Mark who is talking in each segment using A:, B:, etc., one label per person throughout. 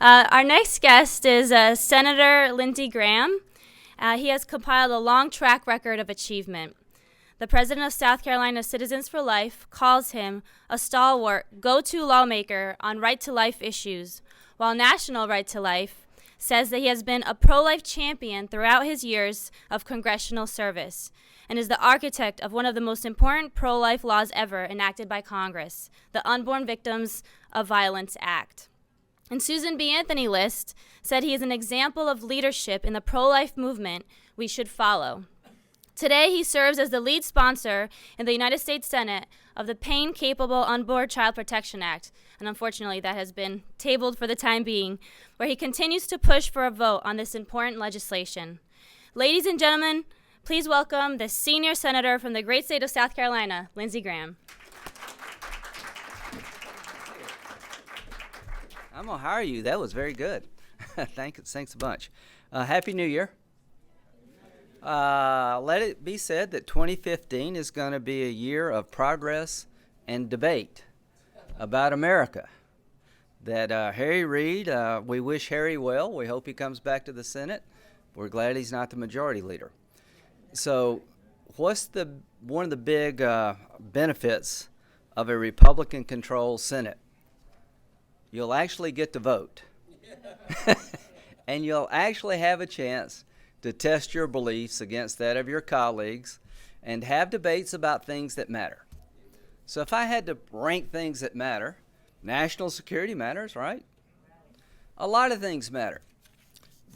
A: Our next guest is Senator Lindsey Graham. He has compiled a long track record of achievement. The president of South Carolina Citizens for Life calls him a stalwart, go-to lawmaker on right-to-life issues, while National Right to Life says that he has been a pro-life champion throughout his years of congressional service and is the architect of one of the most important pro-life laws ever enacted by Congress, the Unborn Victims of Violence Act. And Susan B. Anthony List said he is an example of leadership in the pro-life movement we should follow. Today, he serves as the lead sponsor in the United States Senate of the Pain-Capable Unborn Child Protection Act, and unfortunately that has been tabled for the time being, where he continues to push for a vote on this important legislation. Ladies and gentlemen, please welcome the senior senator from the great state of South Carolina, Lindsey Graham.
B: I'm going to hire you. That was very good. Thanks a bunch. Happy New Year. Let it be said that 2015 is going to be a year of progress and debate about America. That Harry Reid, we wish Harry well. We hope he comes back to the Senate. We're glad he's not the majority leader. So what's one of the big benefits of a Republican-controlled Senate? You'll actually get to vote. And you'll actually have a chance to test your beliefs against that of your colleagues and have debates about things that matter. So if I had to rank things that matter, national security matters, right? A lot of things matter.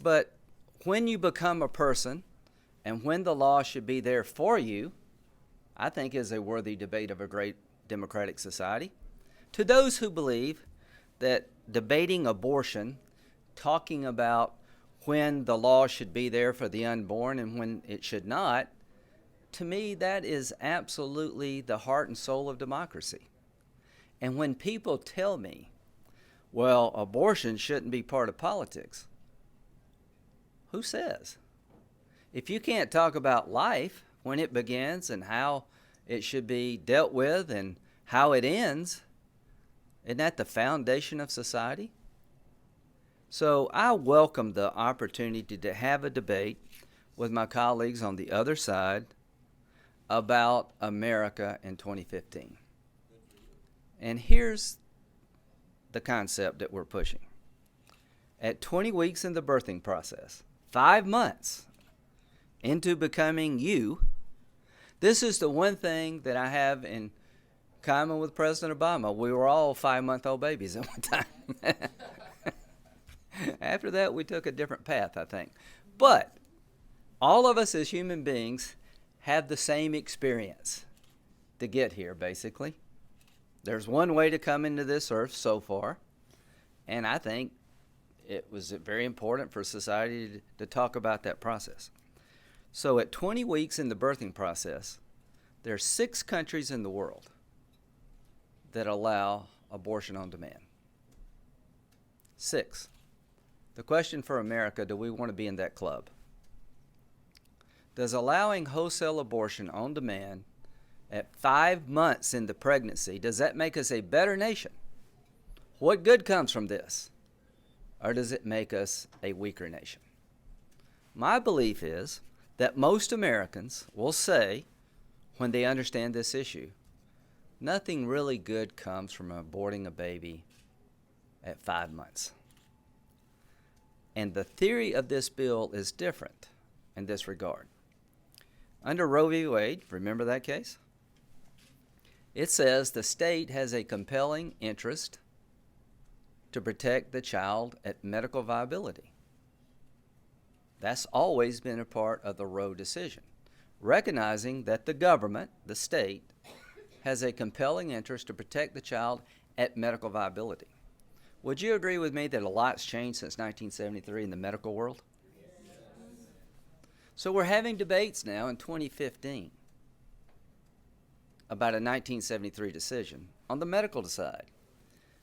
B: But when you become a person and when the law should be there for you, I think is a worthy debate of a great democratic society. To those who believe that debating abortion, talking about when the law should be there for the unborn and when it should not, to me that is absolutely the heart and soul of democracy. And when people tell me, well, abortion shouldn't be part of politics, who says? If you can't talk about life, when it begins and how it should be dealt with and how it ends, isn't that the foundation of society? So I welcome the opportunity to have a debate with my colleagues on the other side about America in 2015. And here's the concept that we're pushing. At 20 weeks in the birthing process, 5 months into becoming you, this is the one thing that I have in common with President Obama. We were all 5-month-old babies at one time. After that, we took a different path, I think. But all of us as human beings have the same experience to get here, basically. There's one way to come into this earth so far, and I think it was very important for society to talk about that process. So at 20 weeks in the birthing process, there are 6 countries in the world that allow abortion on demand. 6. The question for America, do we want to be in that club? Does allowing wholesale abortion on demand at 5 months into pregnancy, does that make us a better nation? What good comes from this? Or does it make us a weaker nation? My belief is that most Americans will say, when they understand this issue, nothing really good comes from aborting a baby at 5 months. And the theory of this bill is different in this regard. Under Roe v. Wade, remember that case? It says the state has a compelling interest to protect the child at medical viability. That's always been a part of the Roe decision, recognizing that the government, the state, has a compelling interest to protect the child at medical viability. Would you agree with me that a lot's changed since 1973 in the medical world? Yes. So we're having debates now in 2015 about a 1973 decision on the medical side.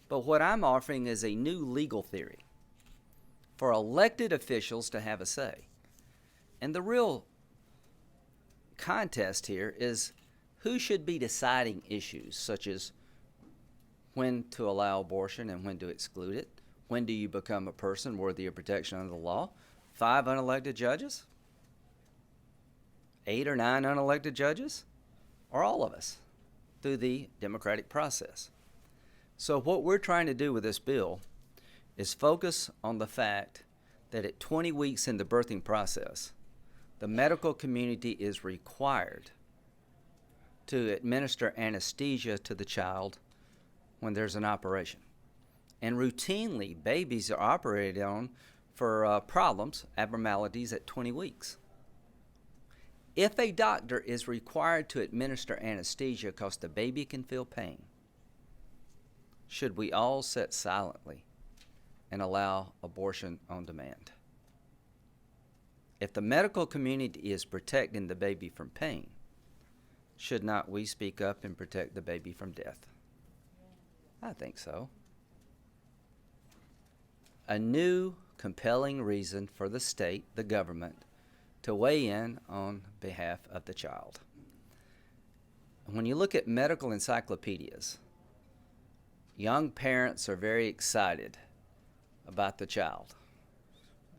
B: But what I'm offering is a new legal theory for elected officials to have a say. And the real contest here is who should be deciding issues such as when to allow abortion and when to exclude it, When do you become a person worthy of protection under the law? 5 unelected judges? 8 or 9 unelected judges? Or all of us through the democratic process? So what we're trying to do with this bill is focus on the fact that at 20 weeks in the birthing process, the medical community is required to administer anesthesia to the child when there's an operation. And routinely, babies are operated on for problems, abnormalities at 20 weeks. If a doctor is required to administer anesthesia because the baby can feel pain, should we all sit silently and allow abortion on demand? If the medical community is protecting the baby from pain, should not we speak up and protect the baby from death? I think so. A new, compelling reason for the state, the government, to weigh in on behalf of the child. When you look at medical encyclopedias, young parents are very excited about the child.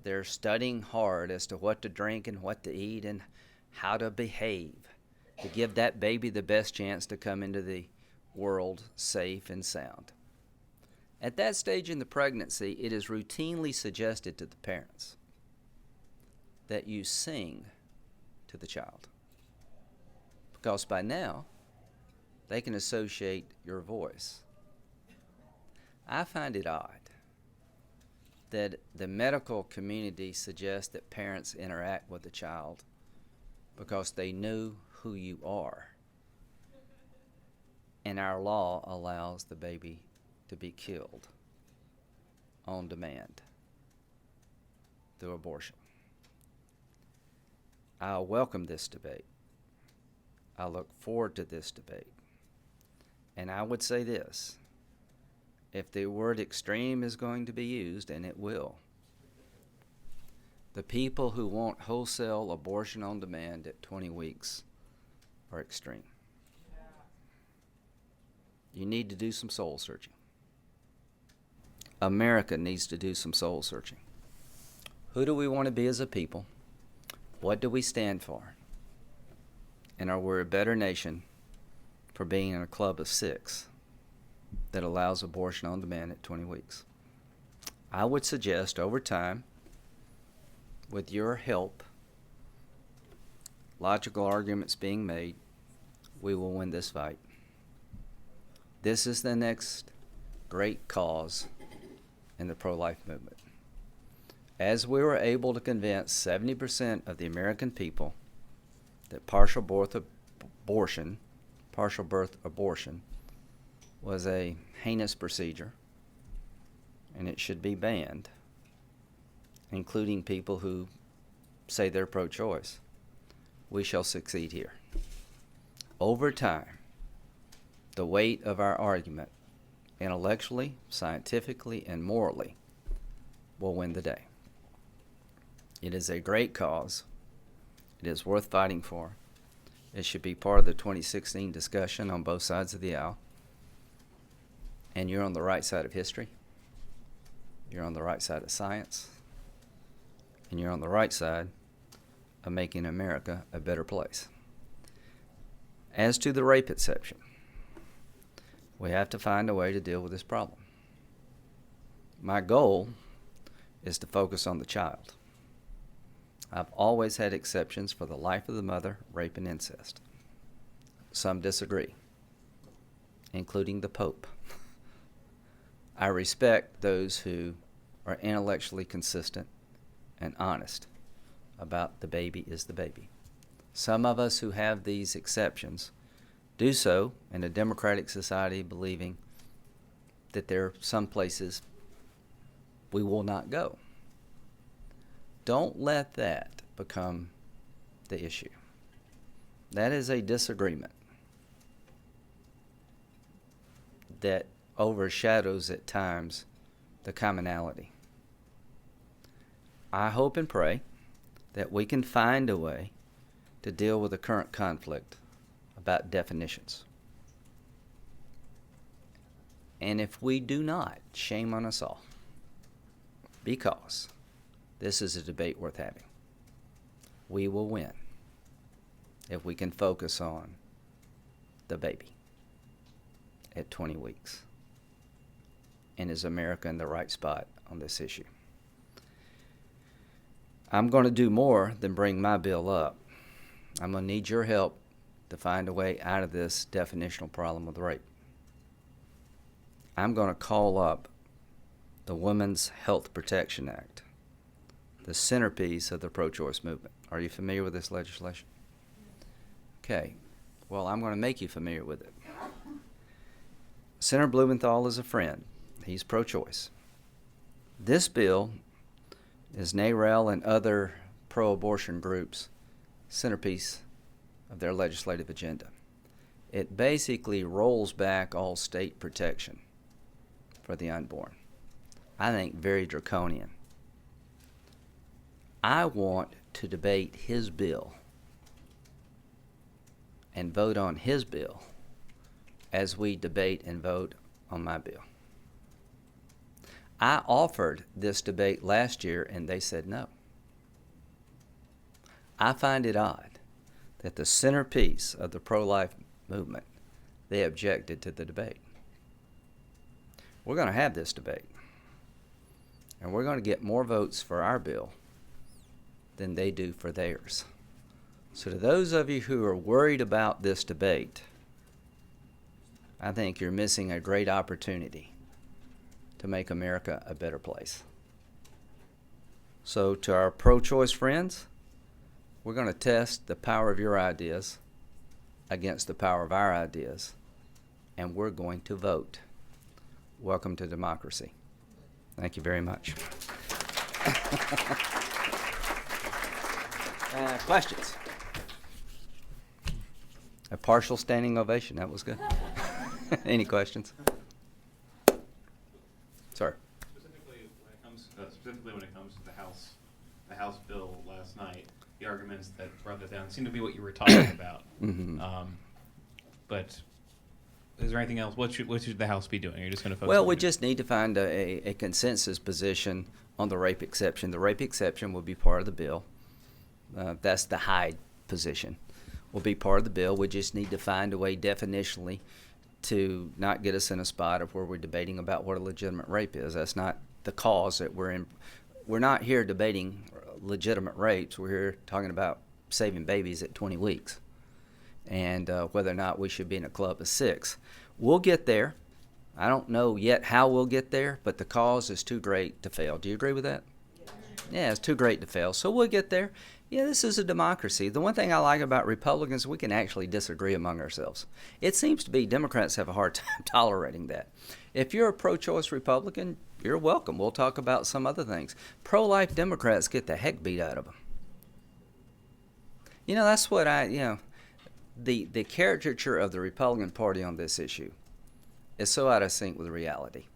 B: They're studying hard as to what to drink and what to eat and how to behave to give that baby the best chance to come into the world safe and sound. At that stage in the pregnancy, it is routinely suggested to the parents that you sing to the child, because by now they can associate your voice. I find it odd that the medical community suggests that parents interact with the child because they know who you are, and our law allows the baby to be killed on demand through abortion. I welcome this debate. I look forward to this debate. And I would say this: if the word extreme is going to be used, and it will, the people who want wholesale abortion on demand at 20 weeks are extreme. You need to do some soul searching. America needs to do some soul searching. Who do we want to be as a people? What do we stand for? And are we a better nation for being in a club of 6 that allows abortion on demand at 20 weeks? I would suggest over time, with your help, logical arguments being made, we will win this fight. This is the next great cause in the pro-life movement. As we were able to convince 70% of the American people that partial birth abortion was a heinous procedure and it should be banned, including people who say they're pro-choice, we shall succeed here. Over time, the weight of our argument, intellectually, scientifically, and morally, will win the day. It is a great cause. It is worth fighting for. It should be part of the 2016 discussion on both sides of the aisle. And you're on the right side of history. You're on the right side of science. And you're on the right side of making America a better place. As to the rape exception, we have to find a way to deal with this problem. My goal is to focus on the child. I've always had exceptions for the life of the mother, rape, and incest. Some disagree, including the Pope. I respect those who are intellectually consistent and honest about the baby is the baby. Some of us who have these exceptions do so in a democratic society, believing that there are some places we will not go. Don't let that become the issue. That is a disagreement that overshadows at times the commonality. I hope and pray that we can find a way to deal with the current conflict about definitions. And if we do not, shame on us all. because this is a debate worth having. We will win if we can focus on the baby at 20 weeks. And is America in the right spot on this issue? I'm going to do more than bring my bill up. I'm going to need your help to find a way out of this definitional problem with rape. I'm going to call up the Women's Health Protection Act, the centerpiece of the pro-choice movement. Are you familiar with this legislation? Okay. Well, I'm going to make you familiar with it. Senator Blumenthal is a friend. He's pro-choice. This bill is NARAL and other pro-abortion groups' centerpiece of their legislative agenda. It basically rolls back all state protection for the unborn. I think very draconian. I want to debate his bill and vote on his bill as we debate and vote on my bill. I offered this debate last year and they said no. I find it odd that the centerpiece of the pro-life movement, they objected to the debate. We're going to have this debate, and we're going to get more votes for our bill than they do for theirs. So to those of you who are worried about this debate, I think you're missing a great opportunity to make America a better place. So to our pro-choice friends, we're going to test the power of your ideas against the power of our ideas, and we're going to vote. Welcome to democracy. Thank you very much. Questions? A partial standing ovation. That was good. Any questions? Sir.
C: Specifically when it comes to the House bill last night, the arguments that brought that down seem to be what you were talking about.
B: Mm-hmm.
C: But is there anything else? What should the House be doing? Are you just going to focus?
B: Well, we just need to find a consensus position on the rape exception. The rape exception will be part of the bill. That's the Hyde position. Will be part of the bill. We just need to find a way definitionally to not get us in a spot of where we're debating about what a legitimate rape is. That's not the cause that we're in. We're not here debating legitimate rapes. We're here talking about saving babies at 20 weeks and whether or not we should be in a club of 6. We'll get there. I don't know yet how we'll get there, but the cause is too great to fail. Do you agree with that? Yeah, it's too great to fail. So we'll get there. Yeah, this is a democracy. The one thing I like about Republicans, we can actually disagree among ourselves. It seems to be Democrats have a hard time tolerating that. If you're a pro-choice Republican, you're welcome. We'll talk about some other things. Pro-life Democrats get the heck beat out of them. You know, that's what the caricature of the Republican Party on this issue is so out of sync with reality.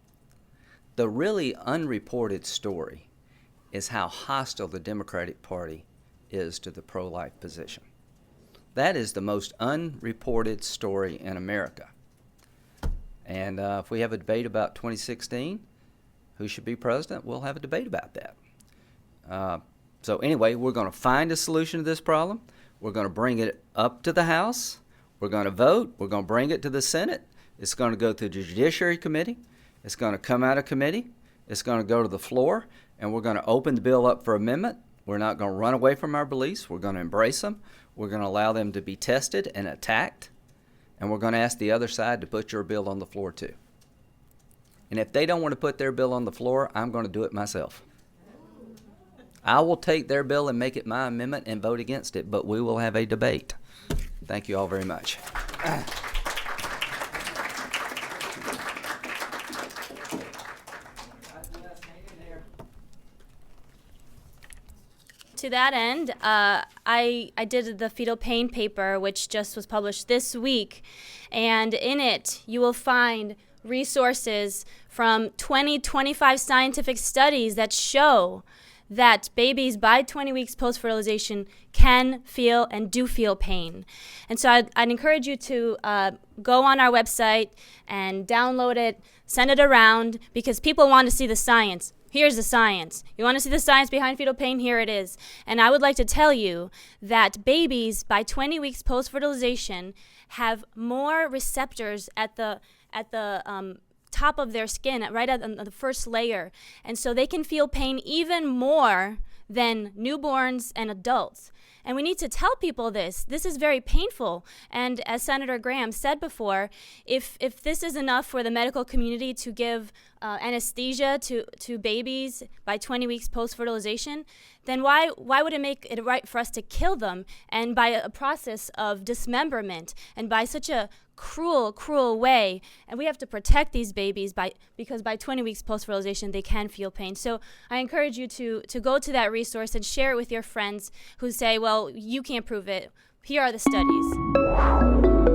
B: The really unreported story is how hostile the Democratic Party is to the pro-life position. That is the most unreported story in America. And if we have a debate about 2016, who should be president, we'll have a debate about that. So anyway, we're going to find a solution to this problem. We're going to bring it up to the House. We're going to vote. We're going to bring it to the Senate. It's going to go through the Judiciary Committee. It's going to come out of committee. It's going to go to the floor, and we're going to open the bill up for amendment. We're not going to run away from our beliefs. We're going to embrace them. We're going to allow them to be tested and attacked. And we're going to ask the other side to put your bill on the floor too. And if they don't want to put their bill on the floor, I'm going to do it myself. I will take their bill and make it my amendment and vote against it, but we will have a debate. Thank you all very much.
A: To that end, I did the Fetal Pain paper, which just was published this week, and in it you will find resources from 25 scientific studies that show that babies by 20 weeks post-fertilization can feel and do feel pain. And so I'd encourage you to go on our website and download it, send it around, because people want to see the science. Here's the science. You want to see the science behind fetal pain? Here it is. And I would like to tell you that babies by 20 weeks post-fertilization have more receptors at the top of their skin, right at the first layer. And so they can feel pain even more than newborns and adults. And we need to tell people this. This is very painful. And as Senator Graham said before, if this is enough for the medical community to give anesthesia to babies by 20 weeks post-fertilization, then why would it make it right for us to kill them, and by a process of dismemberment, and by such a cruel way? And we have to protect these babies because by 20 weeks post-fertilization they can feel pain. So I encourage you to go to that resource and share it with your friends who say, well, you can't prove it. Here are the studies.